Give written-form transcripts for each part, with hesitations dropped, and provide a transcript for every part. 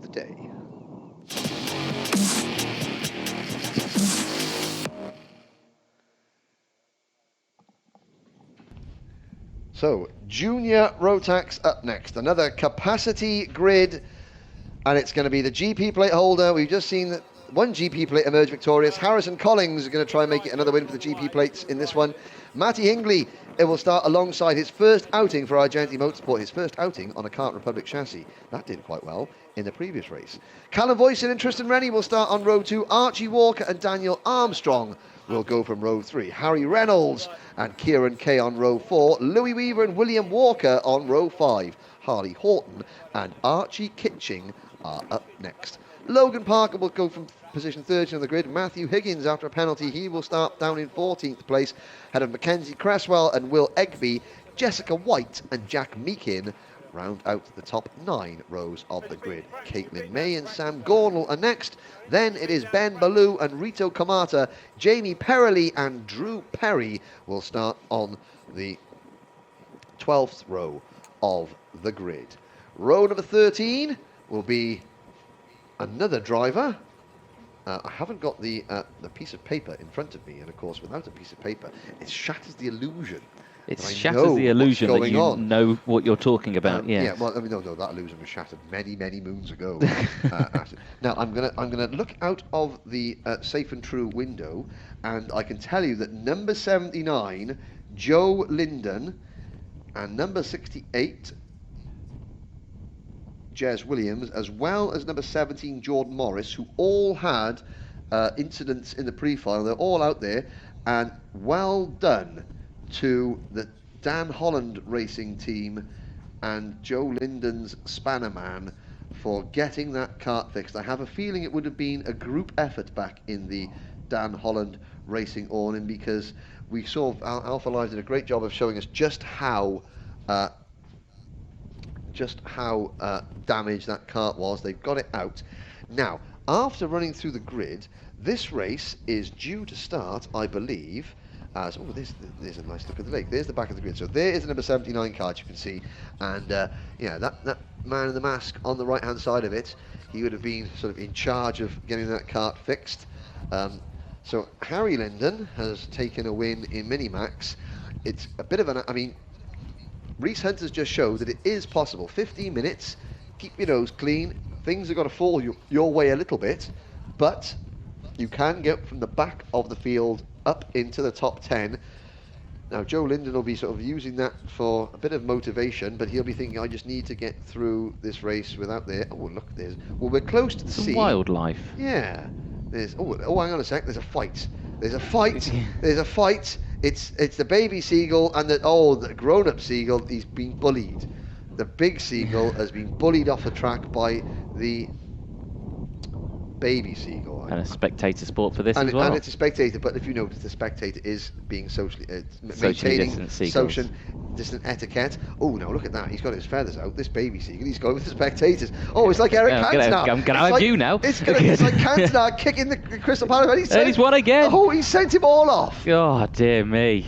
the day. So, Junior Rotax up next. Another capacity grid, and it's going to be the GP plate holder. We've just seen that one GP plate emerge victorious. Harrison Collins is going to try and make it another win for the GP plates in this one. Matty Hingley, it will start alongside his first outing for Argenti Motorsport, his first outing on a Kart Republic chassis. That did quite well in the previous race. Callum Voisin and Tristan Rennie will start on row 2. Archie Walker and Daniel Armstrong will go from row 3. Harry Reynolds and Kieran Kay on row 4. Louis Weaver and William Walker on row 5. Harley Horton and Archie Kitching are up next. Logan Parker will go from position 13 on the grid. Matthew Higgins, after a penalty, he will start down in 14th place, ahead of Mackenzie Cresswell and Will Egby. Jessica White and Jack Meakin round out the top 9 rows of the grid. Caitlin May and Sam Gornell are next. Then it is Ben Ballou and Rito Kamata. Jamie Perrelly and Drew Perry will start on the 12th row of the grid. Row number 13 will be another driver. I haven't got the piece of paper in front of me, and of course, without a piece of paper, it shatters the illusion. It shatters the illusion that you know what you're talking about. Yeah. Well, I mean, no, that illusion was shattered many, many moons ago. Now, I'm gonna look out of the safe and true window, and I can tell you that number 79, Joe Linden, and number 68. Jez Williams, as well as number 17, Jordan Morris, who all had incidents in the pre-final. They're all out there, and well done to the Dan Holland racing team and Joe Linden's Spannerman for getting that kart fixed. I have a feeling it would have been a group effort back in the Dan Holland racing awning, because we saw Alpha Live did a great job of showing us just how damaged that kart was. They've got it out. Now, after running through the grid, this race is due to start, I believe, as... Oh, there's a nice look at the lake. There's the back of the grid. So there is the number 79 kart, you can see. And, yeah, that man in the mask on the right-hand side of it, he would have been sort of in charge of getting that kart fixed. So Harry Linden has taken a win in Minimax. It's a bit of an... I mean, Reese Hunter's just showed that it is possible. 15 minutes, keep your nose clean. Things have got to fall your way a little bit, but you can get from the back of the field up into the top 10. Now, Joe Linden will be sort of using that for a bit of motivation, but he'll be thinking, I just need to get through this race without there. Oh, look, there's... Well, we're close to the sea. Wildlife. Yeah. There's... Oh, hang on a sec. There's a fight. There's a fight. There's a fight. It's the baby seagull and the grown-up seagull. He's been bullied. The big seagull has been bullied off the track by the baby seagull. And a spectator sport for this as well. And it's a spectator, but if you notice, the spectator is being socially distant social distant etiquette. Oh, no, look at that. He's got his feathers out. This baby seagull, he's going with the spectators. Oh, it's like Eric Cantona. I'm going to have you now. It's like Cantona kicking the Crystal Palace. And he's won again. Oh, he sent him all off. Oh, dear me.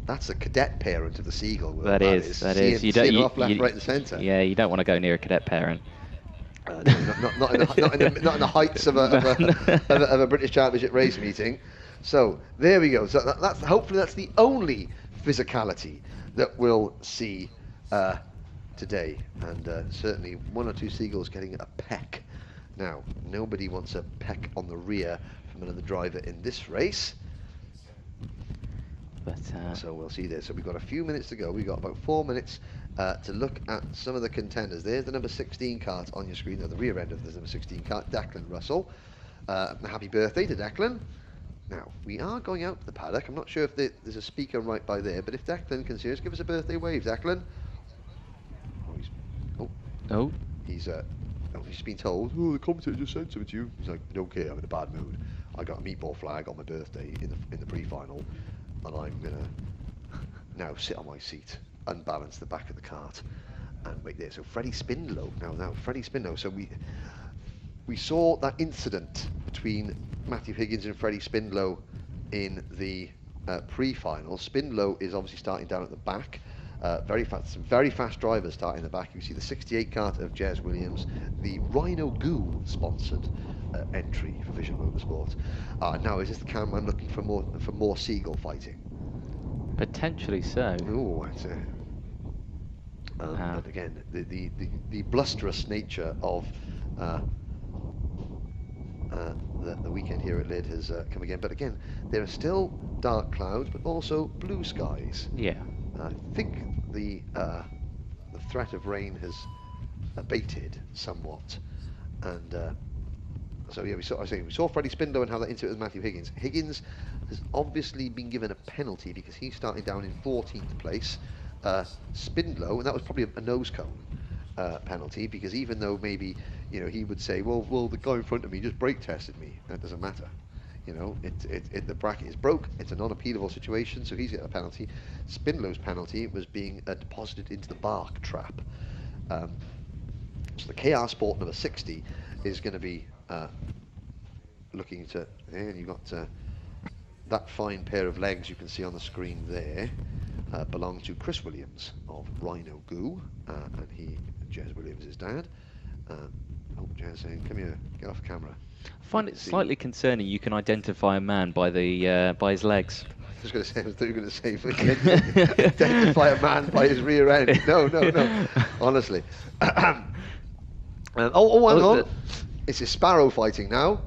That's a cadet parent of the seagull. That is. You don't off left, right, and centre. Yeah, you don't want to go near a cadet parent. No, not in the heights of a British Championship race meeting. So there we go. So that's hopefully that's the only physicality that we'll see today, and certainly one or two seagulls getting a peck. Now, nobody wants a peck on the rear from another driver in this race. But so we'll see there. So we've got a few minutes to go. We've got about 4 minutes to look at some of the contenders. There's the number 16 kart on your screen, at the rear end of the number 16 kart, Declan Russell. Happy birthday to Declan. Now, we are going out to the paddock. I'm not sure if there's a speaker right by there, but if Declan can see us, give us a birthday wave, Declan. He's been told, oh, the commentator just said something to you. He's like, don't care, I'm in a bad mood. I got a meatball flag on my birthday in the pre-final, and I'm gonna now sit on my seat, unbalance the back of the cart, and wait there. So Freddie Spindlow, now Freddie Spindlow. So we saw that incident between Matthew Higgins and Freddie Spindlow in the pre-final. Spindlow is obviously starting down at the back. Very fast, some very fast drivers starting in the back. You see the 68 kart of Jez Williams, the Rhino Goo sponsored entry for Vision Motorsport. Now is this the cameraman looking for more seagull fighting? Potentially so. Oh, that's it. But again, the blusterous nature of the weekend here at Lydd has come again. But again, there are still dark clouds, but also blue skies. Yeah. I think the threat of rain has abated somewhat, and so yeah, we saw Freddie Spindler and how that into it with Matthew Higgins. Higgins has obviously been given a penalty because he's starting down in 14th place. Spindler, and that was probably a nose cone penalty, because even though maybe he would say, well, the guy in front of me just brake tested me, that doesn't matter. The bracket is broke. It's a non-appealable situation, so he's got a penalty. Spindler's penalty was being deposited into the bark trap. So the KR Sport number 60 is going to be looking to. And you've got that fine pair of legs you can see on the screen there. Belong to Chris Williams of Rhino Goo, and Jez Williams' his dad. Jez saying, "Come here, get off camera." I find it slightly concerning. You can identify a man by his legs. I was going to say, I thought you were going to say, identify a man by his rear end. No. Honestly. Hang on. It's a sparrow fighting now.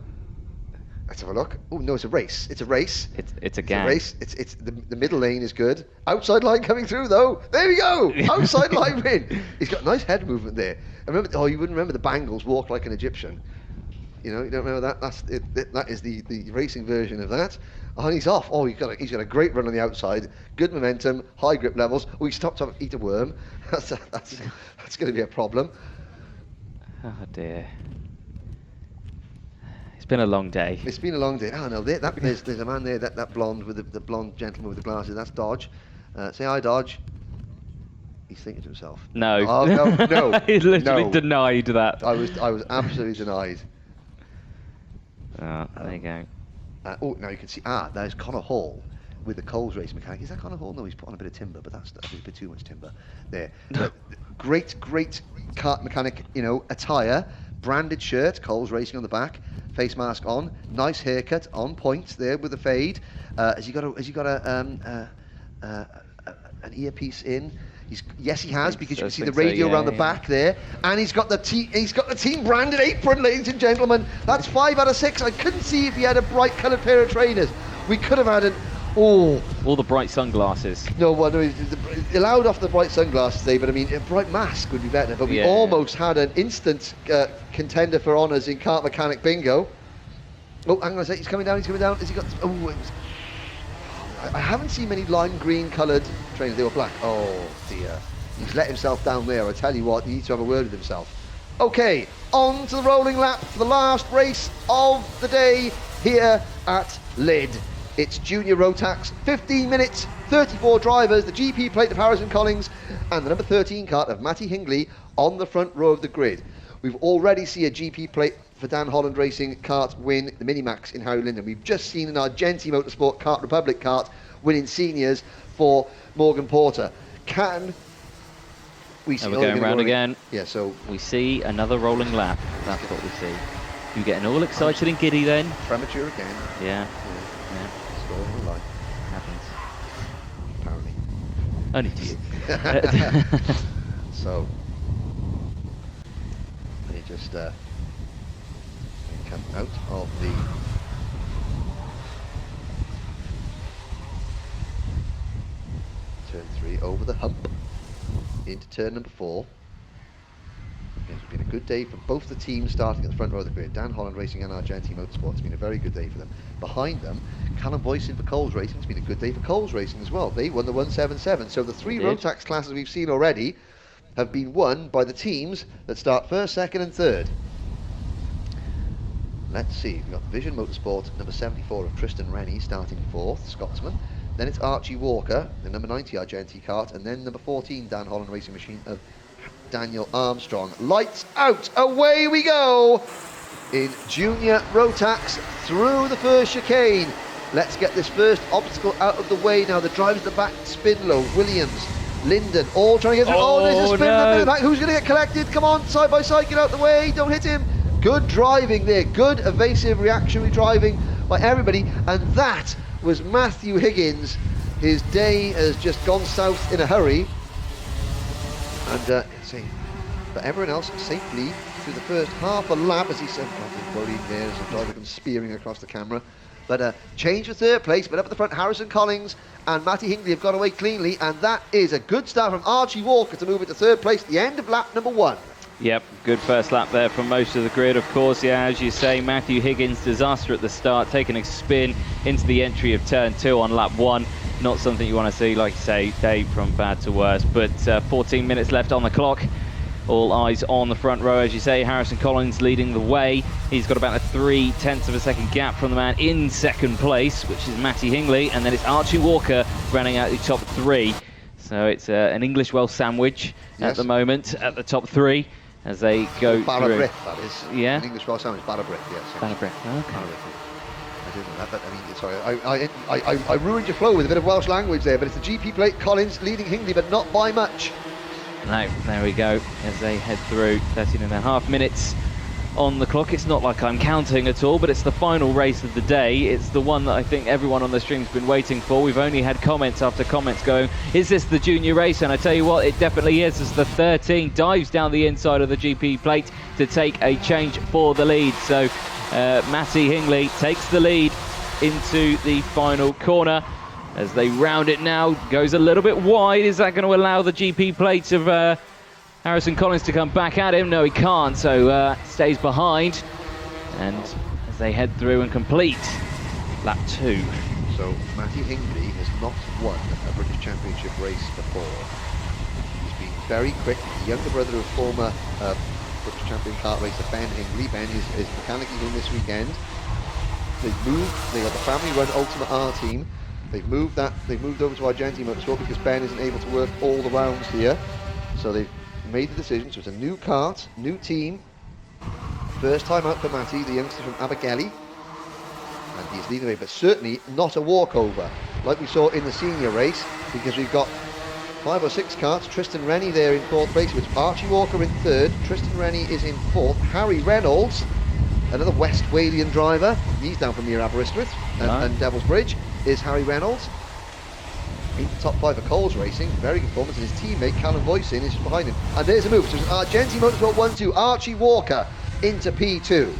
Let's have a look. Oh no, it's a race. It's a race. It's a gang. It's a race. It's the middle lane is good. Outside line coming through though. There we go. Outside line win. He's got nice head movement there. I remember. Oh, you wouldn't remember the Bangles walk like an Egyptian. You don't remember that? That's it. That is the racing version of that. Oh, and he's off. Oh, he's got a great run on the outside. Good momentum, high grip levels. Oh, he stopped to eat a worm. That's going to be a problem. Oh dear. It's been a long day. It's been a long day. Oh no, there's a man there, that blonde with the blonde gentleman with the glasses. That's Dodge. Say hi, Dodge. He's thinking to himself. No. Oh, no. He literally denied that. I was absolutely denied. There you go. Now you can see. There's Connor Hall with the Coles racing mechanic. Is that Connor Hall? No, he's put on a bit of timber, but that's a bit too much timber there. But great kart mechanic. Attire, branded shirt, Coles Racing on the back. Face mask on, nice haircut, on point there with the fade. Has he got an earpiece in? Yes, he has, because you can see the radio around the back there, and he's got the team branded apron, ladies and gentlemen. That's 5 out of 6. I couldn't see if he had a bright coloured pair of trainers. We could have had all the bright sunglasses. No, he allowed off the bright sunglasses there, but I mean, a bright mask would be better. But we almost had an instant contender for honours in kart mechanic bingo. Oh, hang on a sec, he's coming down. Has he got? I haven't seen many lime green coloured trainers. They were black. Oh dear, he's let himself down there. I tell you what, he needs to have a word with himself. Okay, on to the rolling lap for the last race of the day here at Lydd. It's Junior Rotax, 15 minutes, 34 drivers, the GP plate of Harrison Collins, and the number 13 kart of Matty Hingley on the front row of the grid. We've already seen a GP plate for Dan Holland Racing kart win the Minimax in Harry Linden. We've just seen an Argenti Motorsport Kart Republic kart winning seniors for Morgan Porter. Can we see? We're going round again. Yeah, so we see another rolling lap. That's what we see. You getting all excited and giddy then? Premature again. Yeah. Over the line. Happens. Apparently. Only to you. So, they just come out of the turn 3 over the hump into turn number 4. It's been a good day for both the teams starting at the front row of the grid. Dan Holland Racing and Argenti Motorsport. It's been a very good day for them. Behind them, Callum Boyson for Coles Racing. It's been a good day for Coles Racing as well. They won the 177. So the 3 Rotax classes we've seen already have been won by the teams that start first, second and third. Let's see. We've got Vision Motorsport, number 74 of Tristan Rennie starting 4th, Scotsman. Then it's Archie Walker, the number 90 Argenti kart, and then number 14 Dan Holland Racing Machine of Daniel Armstrong. Lights out, away we go in Junior Rotax through the first chicane. Let's get this first obstacle out of the way now. The drivers at the back, Spindler, Williams, Lyndon, all trying to get through. Oh, there's a spin in the middle of the back. Who's going to get collected? Come on, side by side, get out the way. Don't hit him. Good driving there. Good evasive reactionary driving by everybody. And that was Matthew Higgins. His day has just gone south in a hurry. And but everyone else safely through the first half a lap, as he said. God, worried there as the driver comes spearing across the camera. But change for third place, but up at the front, Harrison Collins and Matty Hingley have got away cleanly, and that is a good start from Archie Walker to move into third place at the end of lap number 1. Yep, good first lap there from most of the grid, of course. Yeah, as you say, Matthew Higgins, disaster at the start, taking a spin into the entry of turn 2 on lap 1. Not something you want to see, like you say, Dave, from bad to worse. But 14 minutes left on the clock. All eyes on the front row, as you say. Harrison Collins leading the way. He's got about a 0.3 of a second gap from the man in second place, which is Matty Hingley, and then it's Archie Walker running out the top 3. So it's an English-Welsh sandwich at the moment at the top 3 as they go through. Brick, that is. Yeah. An English-Welsh sandwich, Brick, yes. Brick. Okay. I didn't know that, but I mean, sorry, I ruined your flow with a bit of Welsh language there, but it's the GP plate. Collins leading Hingley, but not by much. No, there we go, as they head through 13.5 minutes on the clock. It's not like I'm counting at all, but it's the final race of the day. It's the one that I think everyone on the stream's been waiting for. We've only had comments after comments going, is this the junior race? And I tell you what, it definitely is, as the 13 dives down the inside of the GP plate to take a change for the lead. So Matty Hingley takes the lead into the final corner. As they round it now, goes a little bit wide. Is that going to allow the GP plate of Harrison Collins to come back at him? No, he can't, so stays behind. And as they head through and complete lap 2. So Matty Hingley has not won a British Championship race before. He's been very quick. The younger brother of former British champion kart racer Ben Hingley. Ben is mechanically in this weekend. They've got the family run Ultimate R team. They've moved over to Argentine Motorsport because Ben isn't able to work all the rounds here. So they've made the decision. So it's a new kart, new team. First time out for Matty, the youngster from Abergele. And he's leading the way, but certainly not a walkover, like we saw in the senior race, because we've got 5 or 6 karts. Tristan Rennie there in 4th place, with Archie Walker in 3rd. Tristan Rennie is in 4th. Harry Reynolds, another West Walian driver. He's down from near Aberystwyth and Devil's Bridge. Is Harry Reynolds in the top 5 for Coles Racing. Very good performance, and his teammate Callum Boyson is just behind him. And there's a move. So it's Argentine Motorsport 1-2. Archie Walker into P2.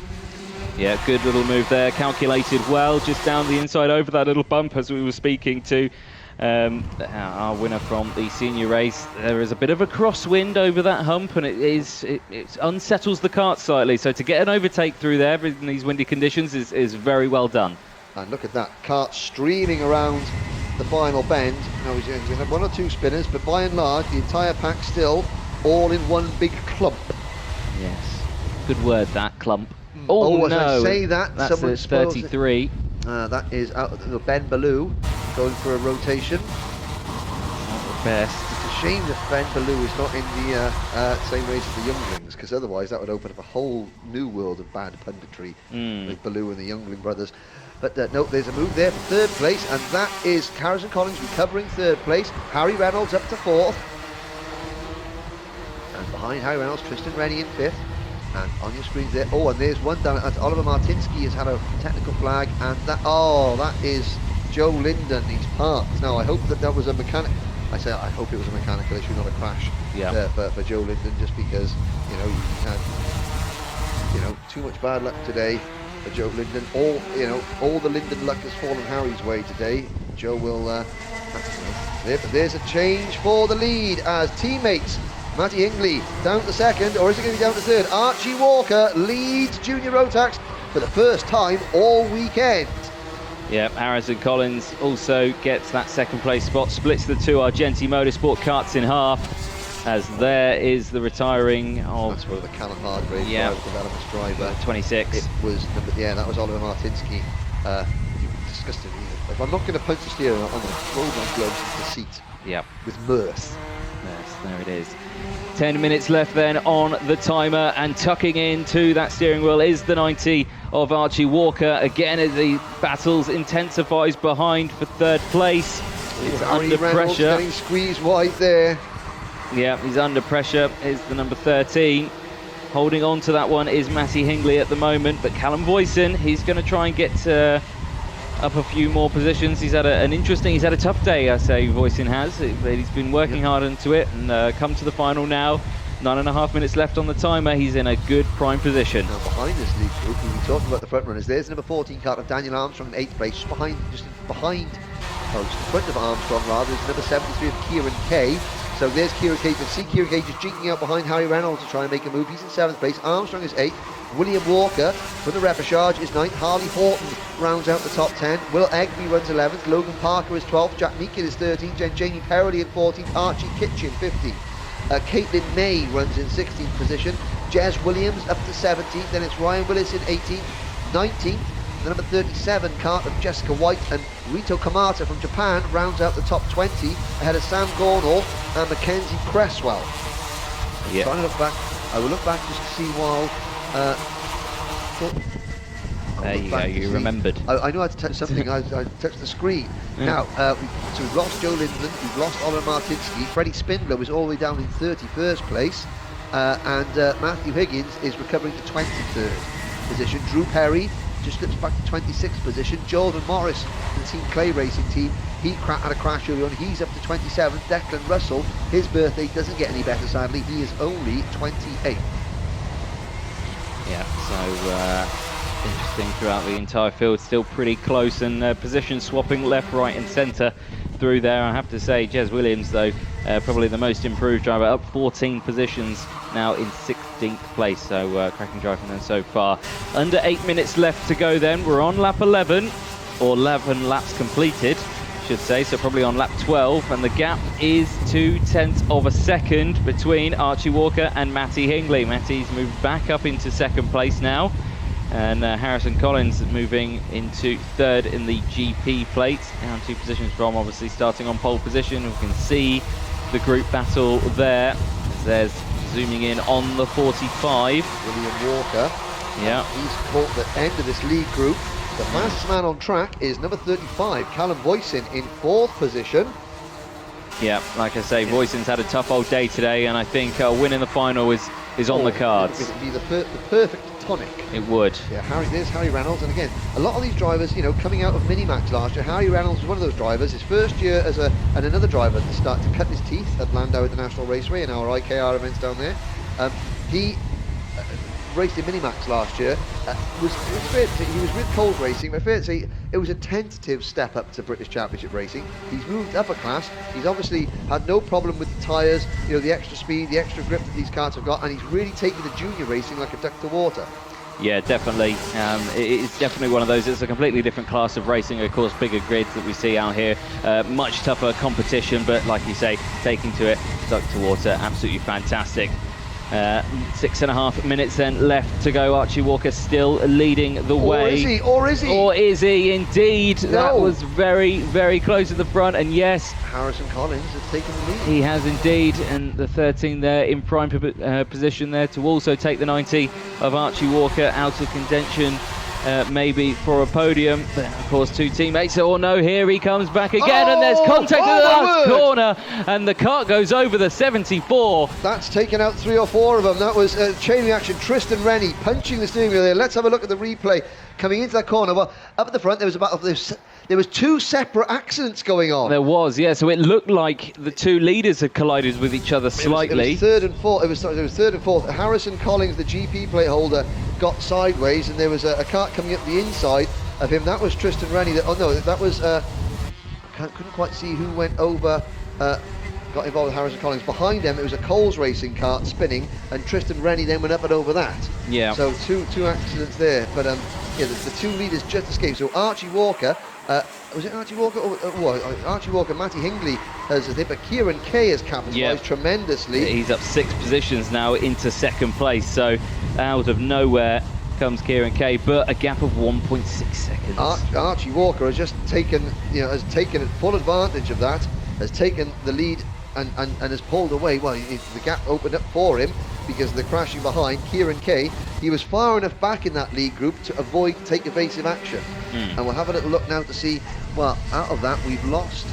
Yeah, good little move there, calculated well, just down the inside over that little bump as we were speaking to our winner from the senior race. There is a bit of a crosswind over that hump, and it unsettles the kart slightly. So to get an overtake through there in these windy conditions is very well done. And look at that, kart streaming around the final bend. Now he's going to have 1 or 2 spinners, but by and large, the entire pack still all in one big clump. Yes, good word, that, clump. Oh, no, as I say that, that's someone 33. That is out of the Ben Ballou going for a rotation. Not the best. It's a shame that Ben Ballou is not in the same race as the younglings, because otherwise that would open up a whole new world of bad punditry with Ballou and the youngling brothers. But no, there's a move there for 3rd place, and that is Harrison Collins recovering 3rd place. Harry Reynolds up to 4th. And behind Harry Reynolds, Tristan Rennie in 5th. And on your screens there, and there's one down. Oliver Martinsky has had a technical flag, and that is Joe Lyndon. He's parked. Now I hope that was a mechanic. I hope it was a mechanical issue, not a crash. Yeah. For Joe Lyndon, just because he had too much bad luck today for Joe Lyndon. All the Lyndon luck has fallen Harry's way today. Joe will. There's a change for the lead as teammates. Matty Hingley down to 2nd, or is it going to be down to 3rd? Archie Walker leads Junior Rotax for the first time all weekend. Yeah, Harrison Collins also gets that 2nd place spot, splits the 2 Argentine Motorsport karts in half, as there is the retiring of... That's where the Callum Hardgrave development driver. 26. It was, that was Oliver Martinsky. Disgusting. If I'm not going to punch the steering, I'm going to throw my gloves into the seat. Yeah. With mirth. Yes, there it is. 10 minutes left then on the timer, and tucking into that steering wheel is the 90 of Archie Walker. Again, as the battles intensifies behind for 3rd place. It's Harry under Reynolds pressure. getting squeezed wide there. Yeah, he's under pressure. Is the number 13. Holding on to that one is Matty Hingley at the moment, but Callum Voisin, he's going to try and get up a few more positions. He's had he's had a tough day, I say, Voisin has. But he's been working hard into it and come to the final now. 9.5 minutes left on the timer. He's in a good prime position. Now behind this lead group, we were talking about the front runners. There's number 14 kart of Daniel Armstrong in 8th place, just behind, in front of Armstrong rather, is number 73 of Kieran Kay. So there's Kieran Kay. You can see Kieran Kay just jinking out behind Harry Reynolds to try and make a move. He's in 7th place. Armstrong is 8th. William Walker from the repechage is 9th. Harley Horton rounds out the top 10. Will Egby runs 11th. Logan Parker is 12th. Jack Meekin is 13th. Jamie Perrelly in 14th. Archie Kitchen 15th. Caitlin May runs in 16th position. Jez Williams up to 17th. Then it's Ryan Willis in 18th. 19th. The number 37 kart of Jessica White and Rito Kamata from Japan rounds out the top 20 ahead of Sam Gornall and Mackenzie Cresswell. Yeah. Trying to look back. I will look back just to see while. There you go. You remembered. I knew I had to touch something. I touched the screen. Yeah. Now, so we've lost Joe Lindland, we've lost Oliver Martinsky. Freddie Spindler was all the way down in 31st place, and Matthew Higgins is recovering to 23rd position. Drew Perry just slips back to 26th position. Jordan Morris, the Team Clay Racing team, he had a crash early on. He's up to 27th. Declan Russell, his birthday doesn't get any better, sadly. He is only 28th. Yeah, so interesting throughout the entire field, still pretty close, and position swapping left, right and centre through there. I have to say, Jez Williams, though, probably the most improved driver, up 14 positions now in 16th place, so cracking drive from them so far. Under 8 minutes left to go then. We're on lap 11, or 11 laps completed, I should say, so probably on lap 12, and the gap is 0.2 of a second between Archie Walker and Matty Hingley. Matty's moved back up into 2nd place now, and Harrison Collins moving into 3rd in the GP plate, down 2 positions from obviously starting on pole position. We can see the group battle there, as there's zooming in on the 45. William Walker. Yeah. He's caught the end of this lead group. The fastest man on track is number 35, Callum Voisin, in 4th position. Yeah, like I say, Voisin's had a tough old day today, and I think winning the final is on the cards. It would be the perfect tonic. It would. Yeah, there's Harry Reynolds, and again, a lot of these drivers, you know, coming out of Minimax last year, Harry Reynolds was one of those drivers. His first year as and another driver to start to cut his teeth at Landau International Raceway in our IKR events down there. He raced in Minimax last year. He was with Coles Racing, but fair to say it was a tentative step up to British Championship Racing. He's moved up a class. He's obviously had no problem with the tyres, you know, the extra speed, the extra grip that these karts have got, and he's really taken the junior racing like a duck to water. Yeah, definitely. It's definitely one of those. It's a completely different class of racing, of course, bigger grids that we see out here. Much tougher competition, but like you say, taking to it, duck to water, absolutely fantastic. 6.5 minutes then left to go. Archie Walker still leading the way. Or is he indeed? No. That was very, very close at the front, and yes, Harrison Collins has taken the lead. He has indeed, and the 13 there in prime position there to also take the 90 of Archie Walker out of contention. Maybe for a podium, but of course 2 teammates. Oh no, here he comes back again, and there's contact at the last corner, and the kart goes over the 74. That's taken out 3 or 4 of them. That was chain reaction. Tristan Rennie punching the steering wheel there. Let's have a look at the replay coming into that corner. Well, up at the front there was 2 separate accidents going on. There was, yeah. So it looked like the 2 leaders had collided with each other slightly. It was 3rd and 4th. It was 3rd and 4th. Harrison Collins, the GP plate holder, got sideways, and there was a kart coming up the inside of him. That was Tristan Rennie. That was couldn't quite see who went over. Got involved with Harrison Collins. Behind them, it was a Coles Racing kart spinning, and Tristan Rennie then went up and over that. Yeah. So two accidents there, but yeah, the 2 leaders just escaped. So Archie Walker. Was it Archie Walker? Archie Walker, Matty Hingley has a hit, but Kieran Kay has capitalised tremendously. He's up 6 positions now into 2nd place, so out of nowhere comes Kieran Kay, but a gap of 1.6 seconds. Archie Walker has just taken full advantage of that, has taken the lead and has pulled away. Well, the gap opened up for him because of the crashing behind. Kieran Kay, he was far enough back in that lead group to take evasive action. And we'll have a little look now to see, well, out of that we've lost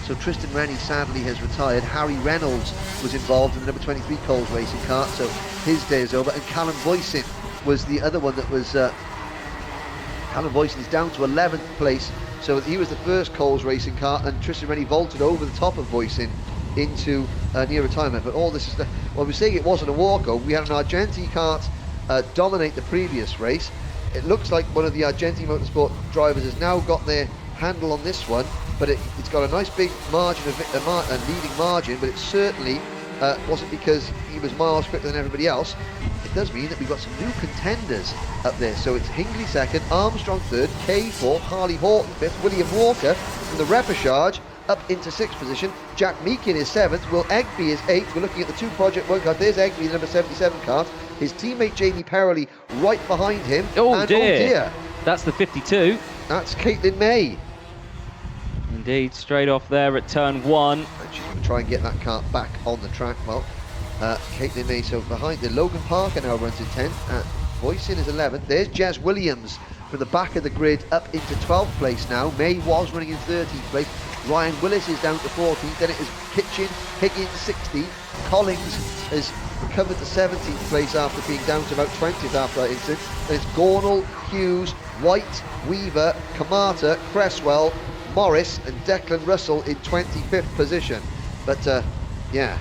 So Tristan Rennie sadly has retired. Harry Reynolds was involved in the number 23 Coles racing kart, so his day is over. And Callum Boyson was the other one that was... Callum Boyson is down to 11th place, so he was the first Coles racing kart, and Tristan Rennie vaulted over the top of Boyson into near retirement. But all this is... Well, we're saying it wasn't a walkover. We had an Argenti kart dominate the previous race. It looks like one of the Argenti Motorsport drivers has now got their handle on this one, but it's got a nice big margin of leading margin, but it certainly wasn't because he was miles quicker than everybody else. It does mean that we've got some new contenders up there. So it's Hingley second, Armstrong third, Kay fourth, Harley Horton fifth, William Walker from the repechage up into sixth position. Jack Meakin is seventh, Will Egby is eighth. We're looking at the two Project 1 cars. There's Egby, the number 77 car. His teammate Jamie Perrelly right behind him. Oh dear, that's the 52. That's Caitlin May. Indeed, straight off there at turn 1. And she's going to try and get that kart back on the track. Well, Caitlin May, so behind the Logan Parker now runs in 10th. Boyson is 11th. There's Jez Williams from the back of the grid up into 12th place now. May was running in 13th place. Ryan Willis is down to 14th. Then it is Kitchen, Higgins 16th. Collins has recovered to 17th place after being down to about 20th after that incident. Then it's Gornall, Hughes, White, Weaver, Kamata, Cresswell, Morris and Declan Russell in 25th position. But yeah,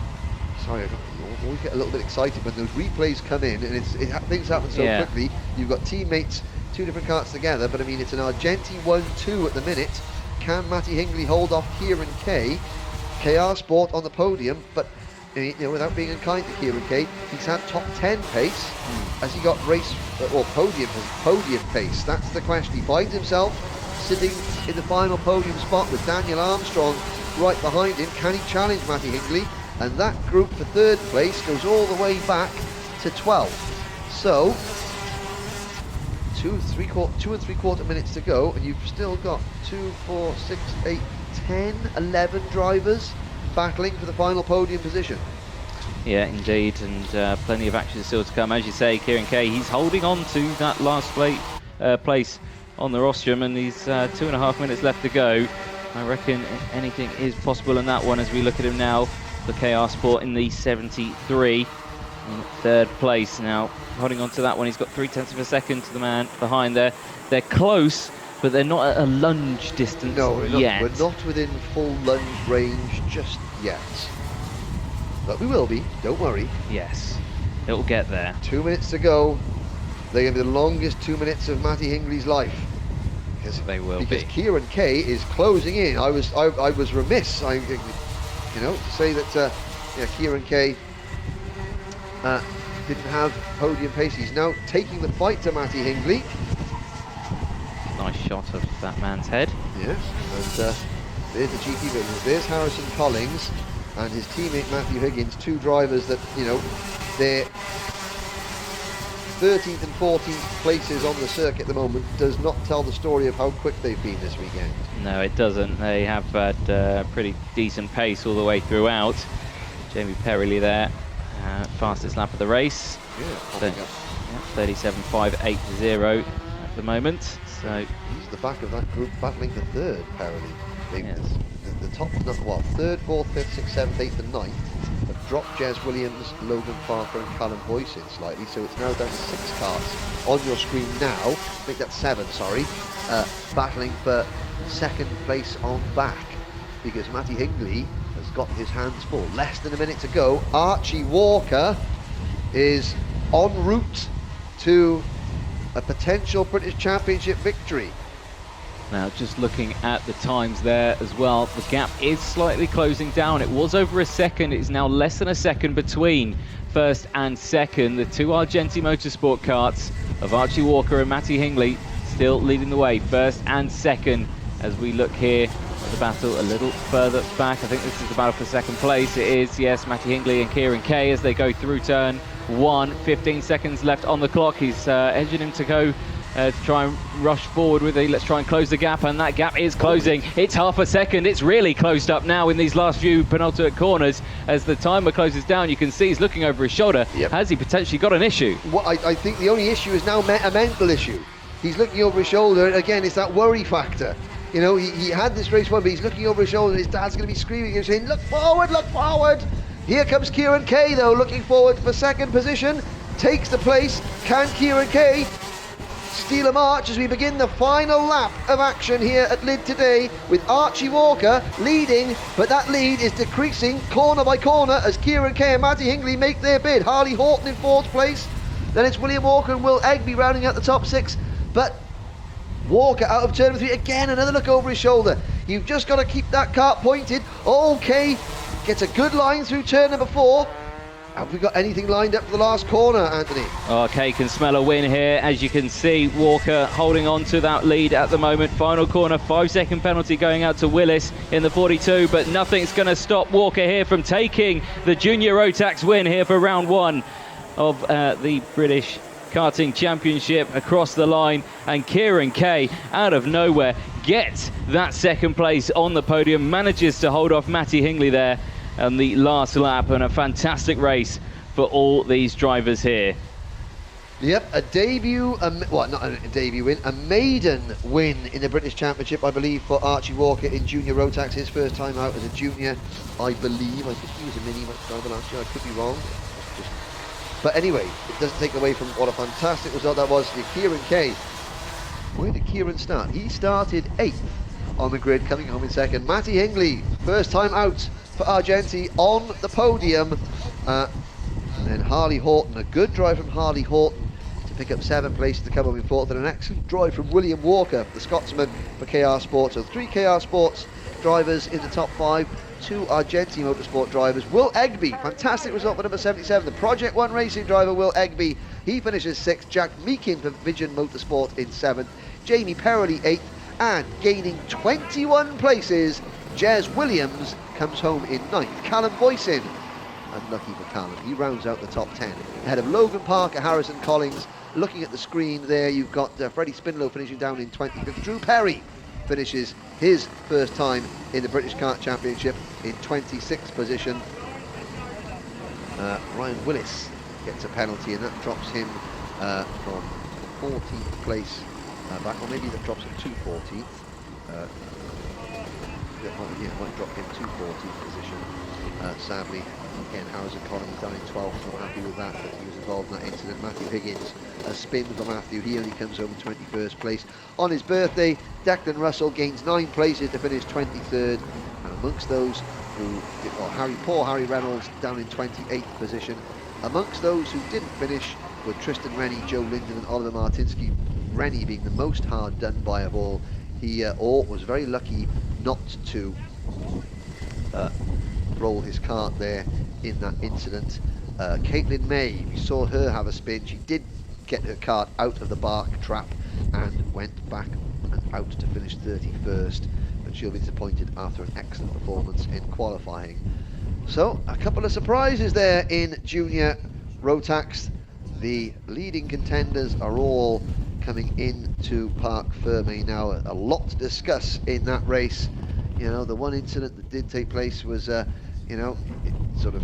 sorry, I always get a little bit excited when those replays come in, and things happen so quickly. You've got teammates, two different karts together, but I mean, it's an Argenti 1-2 at the minute. Can Matty Hingley hold off Kieran Kay? KR Sport on the podium, but you know, without being unkind to Kieran Kay, he's had top 10 pace. Has he got race or podium pace? That's the question. He finds himself sitting in the final podium spot with Daniel Armstrong right behind him. Can he challenge Matty Hingley? And that group for third place goes all the way back to 12th. So 2 and 3/4 minutes to go, and you've still got 2, 4, 6, 8, 10, 11 drivers battling for the final podium position. Yeah, indeed, and plenty of action still to come. As you say, Kieran Kay, he's holding on to that last place on the rostrum, and these 2.5 minutes left to go. I reckon anything is possible in that one as we look at him now. The KR Sport in the 73 in third place now, holding on to that one. He's got 0.3 of a second to the man behind there. They're close, but they're not at a lunge distance yet. We're not within full lunge range just yet. But we will be, don't worry. Yes, it'll get there. 2 minutes to go. They're going to be the longest 2 minutes of Matty Hingley's life. They will be. Because Kieran Kay is closing in. I was remiss, to say that Kieran Kay didn't have podium pace. He's now taking the fight to Matty Hingley. Nice shot of that man's head. Yes, and there's the GP business. There's Harrison Collins and his teammate Matthew Higgins, two drivers that, they're 13th and 14th places on the circuit at the moment. Does not tell the story of how quick they've been this weekend. No, it doesn't. They have had pretty decent pace all the way throughout. Jamie Perrelly there, fastest lap of the race. Yeah, 37.580 at the moment. So he's the back of that group battling for third, Perrelly. Yes. The top, third, fourth, fifth, sixth, seventh, eighth and ninth have dropped Jez Williams, Logan Parker and Callum Boyson slightly, so it's now down to 6 karts on your screen now. I think that's 7, sorry, battling for second place on back, because Matty Hingley has got his hands full. Less than a minute to go. Archie Walker is en route to a potential British Championship victory. Now, just looking at the times there as well, the gap is slightly closing down. It was over a second. It's now less than a second between first and second. The two Argenti Motorsport karts of Archie Walker and Matty Hingley still leading the way, first and second, as we look here at the battle a little further back. I think this is the battle for second place. It is, yes, Matty Hingley and Kieran Kay as they go through turn 1. 15 seconds left on the clock. He's edging him to go to try and rush forward with it. Let's try and close the gap, and that gap is closing. It's half a second. It's really closed up now in these last few penultimate corners. As the timer closes down, you can see he's looking over his shoulder. Yep. Has he potentially got an issue? Well, I think the only issue is now a mental issue. He's looking over his shoulder, and again, it's that worry factor. You know, he had this race won, but he's looking over his shoulder, and his dad's going to be screaming and saying, look forward, look forward. Here comes Kieran Kay, though, looking forward for second position. Takes the place. Can Kieran Kay steal a march as we begin the final lap of action here at Lydd today, with Archie Walker leading, but that lead is decreasing corner by corner as Kieran Kay and Matty Hingley make their bid. Harley Horton in fourth place. Then it's William Walker and Will Egby rounding out the top six, but Walker out of turn 3 again, another look over his shoulder. You've just got to keep that kart pointed. Okay, gets a good line through turn number 4. Have we got anything lined up for the last corner, Anthony? Okay, can smell a win here. As you can see, Walker holding on to that lead at the moment. Final corner, 5-second penalty going out to Willis in the 42, but nothing's going to stop Walker here from taking the Junior Rotax win here for round 1 of the British Karting Championship across the line. And Kieran Kay, out of nowhere, gets that second place on the podium, manages to hold off Matty Hingley there on the last lap, and a fantastic race for all these drivers here. Yep, a debut, well, not a debut win, a maiden win in the British Championship, I believe, for Archie Walker in Junior Rotax. His first time out as a junior, I believe. I think he was a mini driver last year, I could be wrong. But anyway, it doesn't take away from what a fantastic result that was for Kieran Kay. Where did Kieran start? He started 8th on the grid, coming home in second. Matty Hingley, first time out for Argenti on the podium. And then Harley Horton, a good drive from Harley Horton to pick up 7th place to come home in 4th, and an excellent drive from William Walker, the Scotsman, for KR Sports. So 3 KR Sports drivers in the top 5, 2 Argenti Motorsport drivers. Will Egby, fantastic result for number 77, the Project 1 racing driver Will Egby. He finishes 6th. Jack Meakin for Vision Motorsport in 7th. Jamie Perrelly 8th, and gaining 21 places, Jez Williams comes home in 9th. Callum Boyson, unlucky for Callum, he rounds out the top 10 ahead of Logan Parker, Harrison Collins. Looking at the screen there, you've got Freddie Spinlow finishing down in 25th. Drew Perry finishes his first time in the British Kart Championship in 26th position. Ryan Willis gets a penalty, and that drops him from 14th place back, or maybe that drops him to 14th. Might drop him to 14th position, sadly. Again, Harrison Collins down in 12th, not happy with that, but he was involved in that incident. Matthew Higgins, a spin for Matthew, he only comes home in 21st place. On his birthday, Declan Russell gains 9 places to finish 23rd, and amongst those who, poor Harry Reynolds down in 28th position. Amongst those who didn't finish were Tristan Rennie, Joe Linden and Oliver Martinsky. Rennie being the most hard done by of all. He was very lucky not to roll his kart there in that incident. Caitlin May, we saw her have a spin. She did get her kart out of the bark trap and went back and out to finish 31st, but she'll be disappointed after an excellent performance in qualifying. So a couple of surprises there in Junior Rotax. The leading contenders are all coming into Parc Ferme now. A lot to discuss in that race. You know, the one incident that did take place was, you know, it sort of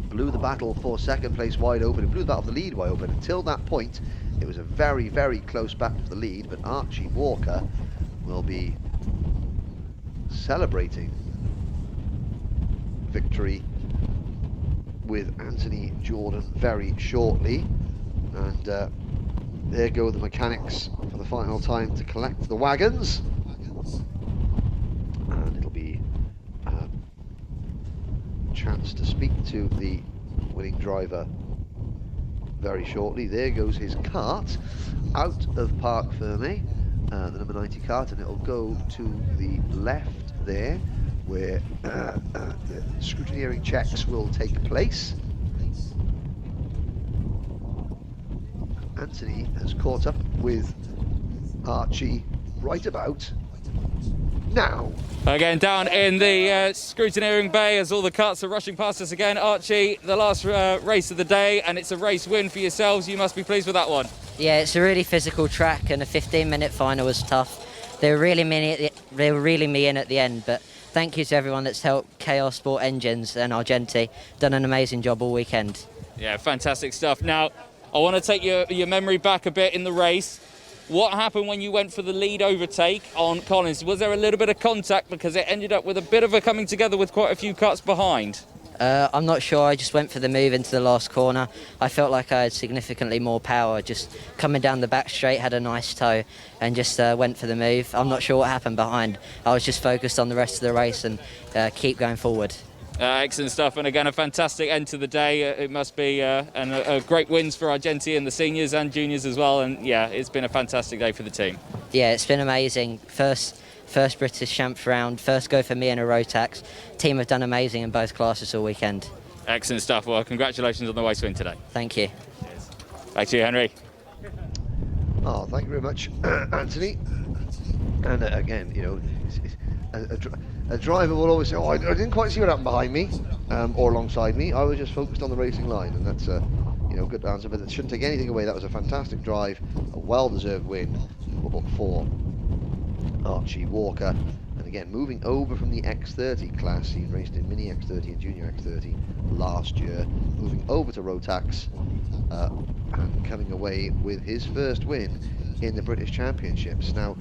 blew the battle for second place wide open. It blew the battle for the lead wide open. Until that point, it was a very, very close battle for the lead, but Archie Walker will be celebrating victory with Anthony Jordan very shortly. And there go the mechanics for the final time to collect the wagons. And it'll be a chance to speak to the winning driver very shortly. There goes his kart out of Parc Ferme, the number 90 kart, and it'll go to the left there where the scrutineering checks will take place. Anthony has caught up with Archie right about now. Again, down in the scrutineering bay as all the karts are rushing past us again. Archie, the last race of the day, and it's a race win for yourselves. You must be pleased with that one. Yeah, it's a really physical track, and a 15-minute final was tough. They were really me in at the end, but thank you to everyone that's helped KR Sport Engines and Argenti. Done an amazing job all weekend. Yeah, fantastic stuff. Now, I want to take your memory back a bit in the race. What happened when you went for the lead overtake on Collins? Was there a little bit of contact because it ended up with a bit of a coming together with quite a few cuts behind? I'm not sure. I just went for the move into the last corner. I felt like I had significantly more power. Just coming down the back straight, had a nice toe, and just went for the move. I'm not sure what happened behind. I was just focused on the rest of the race and keep going forward. Excellent stuff, and again a fantastic end to the day. It must be a great wins for Argenti and the seniors and juniors as well, and yeah, it's been a fantastic day for the team. Yeah, it's been amazing. First British Champs round, first go for me in a Rotax. Team have done amazing in both classes all weekend. Excellent stuff. Well, congratulations on the race win today. Thank you. Cheers. Back to you, Henry. Oh, thank you very much, Anthony. And again, you know, a driver will always say, "Oh, I didn't quite see what happened behind me or alongside me. I was just focused on the racing line," and that's a good answer. But it shouldn't take anything away. That was a fantastic drive, a well-deserved win for Archie Walker. And again, moving over from the X30 class, he raced in Mini X30 and Junior X30 last year, moving over to Rotax and coming away with his first win in the British Championships. Now,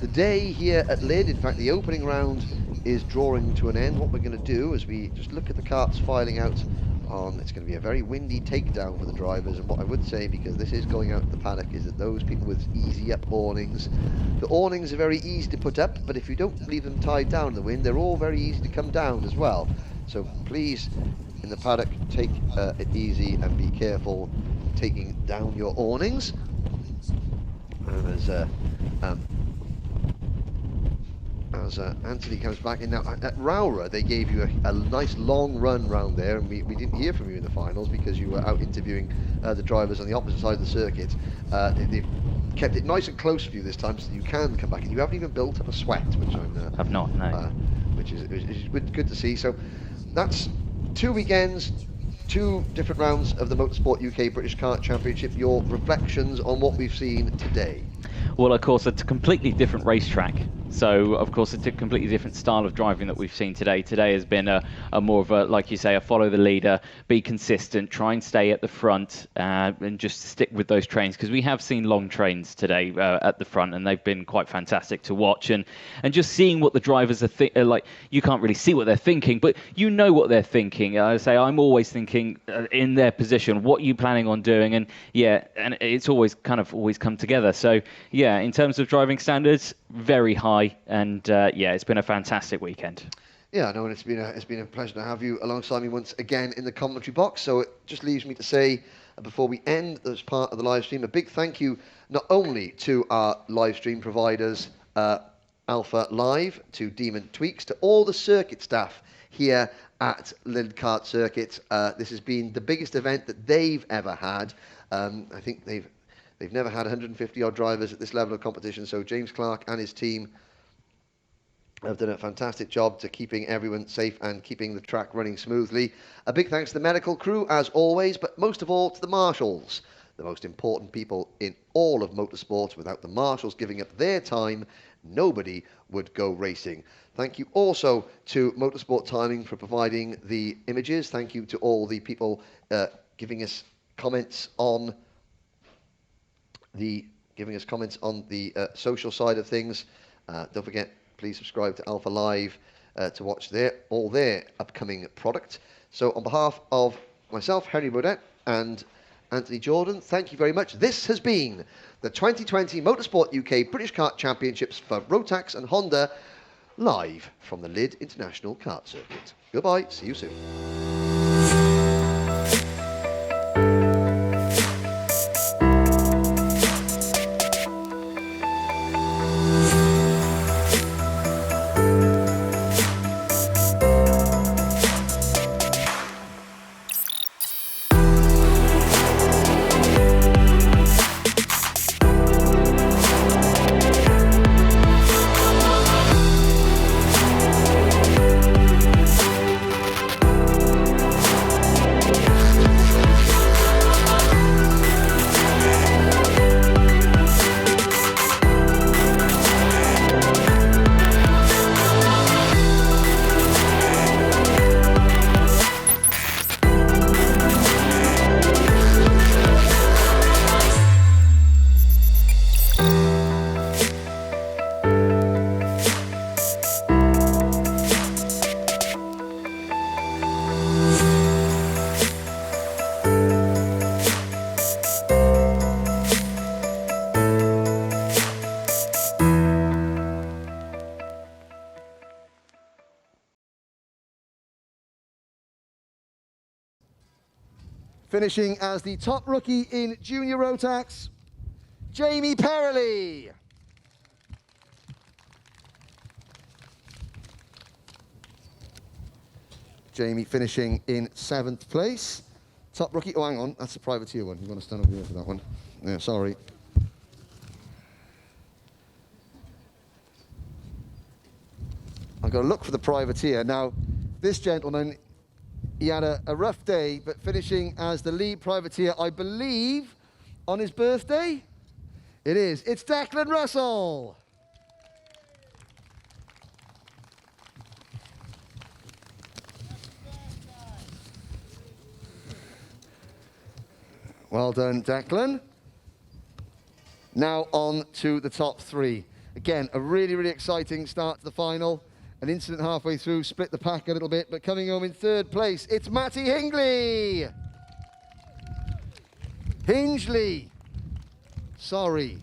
the day here at Lydd, in fact, the opening round is drawing to an end. What we're going to do is we just look at the karts filing out on, it's going to be a very windy takedown for the drivers, and what I would say, because this is going out to the paddock, is that those people with easy up awnings, the awnings are very easy to put up, but if you don't leave them tied down in the wind, they're all very easy to come down as well. So please, in the paddock, take it easy and be careful taking down your awnings. And as Anthony comes back in now, at Rowra they gave you a nice long run round there, and we didn't hear from you in the finals because you were out interviewing the drivers on the opposite side of the circuit. They've kept it nice and close for you this time so that you can come back, and you haven't even built up a sweat, which I've not, no. Which is good to see. So that's 2 weekends, 2 different rounds of the Motorsport UK British Kart Championship. Your reflections on what we've seen today? Well, of course, it's a completely different racetrack. So, of course, it's a completely different style of driving that we've seen today. Today has been a more of a, like you say, a follow the leader, be consistent, try and stay at the front, and just stick with those trains. Because we have seen long trains today at the front, and they've been quite fantastic to watch. And just seeing what the drivers are like, you can't really see what they're thinking, but you know what they're thinking. I say I'm always thinking in their position, what are you planning on doing? And yeah, and it's always come together. So yeah, in terms of driving standards, very high. And yeah, it's been a fantastic weekend. Yeah, no, and it's been a pleasure to have you alongside me once again in the commentary box. So it just leaves me to say, before we end this part of the live stream, a big thank you not only to our live stream providers, Alpha Live, to Demon Tweeks, to all the circuit staff here at Lydd Kart Circuit. This has been the biggest event that they've ever had. I think they've never had 150 odd drivers at this level of competition. So James Clark and his team have done a fantastic job to keeping everyone safe and keeping the track running smoothly. A big thanks to the medical crew, as always, but most of all to the marshals, the most important people in all of motorsport. Without the marshals giving up their time, nobody would go racing. Thank you also to Motorsport Timing for providing the images. Thank you to all the people giving us comments on the social side of things. Don't forget, please subscribe to Alpha Live to watch all their upcoming product. So on behalf of myself, Henry Beaudette, and Anthony Jordan, thank you very much. This has been the 2020 Motorsport UK British Kart Championships for Rotax and Honda, live from the Lydd International Kart Circuit. Goodbye, see you soon. Finishing as the top rookie in Junior Rotax, Jamie Perrelly. Jamie finishing in 7th place. Top rookie, oh hang on, that's a privateer one. You've got to stand over here for that one. Yeah, sorry. I've got to look for the privateer. Now, this gentleman, he had a rough day, but finishing as the lead privateer, I believe, on his birthday? It is. It's Declan Russell. Well done, Declan. Now on to the top 3. Again, a really, really exciting start to the final. An incident halfway through, split the pack a little bit, but coming home in 3rd place, it's Matty Hingley. Hingley. Sorry,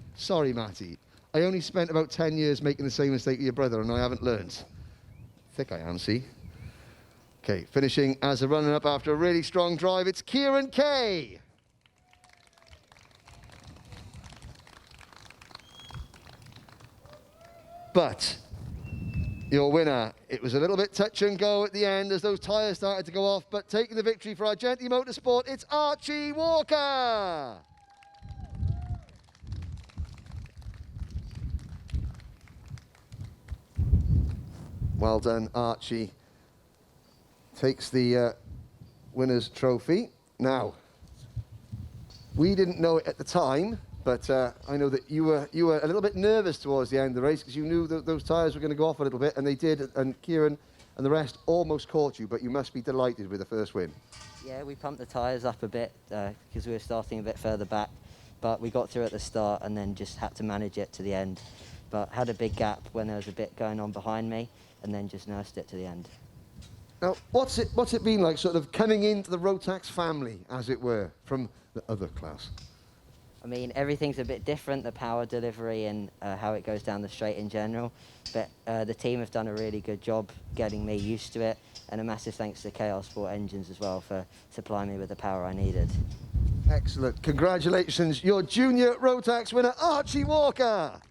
Matty. I only spent about 10 years making the same mistake with your brother and I haven't learned. Thick I am, see? Okay, finishing as a runner-up after a really strong drive, it's Kieran Kay. But your winner, it was a little bit touch and go at the end as those tyres started to go off, but taking the victory for Argenti Motorsport, it's Archie Walker. Well done, Archie. Takes the winner's trophy. Now, we didn't know it at the time, but I know that you were a little bit nervous towards the end of the race because you knew that those tyres were going to go off a little bit, and they did, and Kieran and the rest almost caught you, but you must be delighted with the first win. Yeah, we pumped the tyres up a bit because we were starting a bit further back, but we got through at the start and then just had to manage it to the end. But had a big gap when there was a bit going on behind me and then just nursed it to the end. Now, what's it been like sort of coming into the Rotax family, as it were, from the other class? I mean, everything's a bit different, the power delivery and how it goes down the straight in general. But the team have done a really good job getting me used to it. And a massive thanks to KR Sport Engines as well for supplying me with the power I needed. Excellent. Congratulations, your Junior Rotax winner, Archie Walker.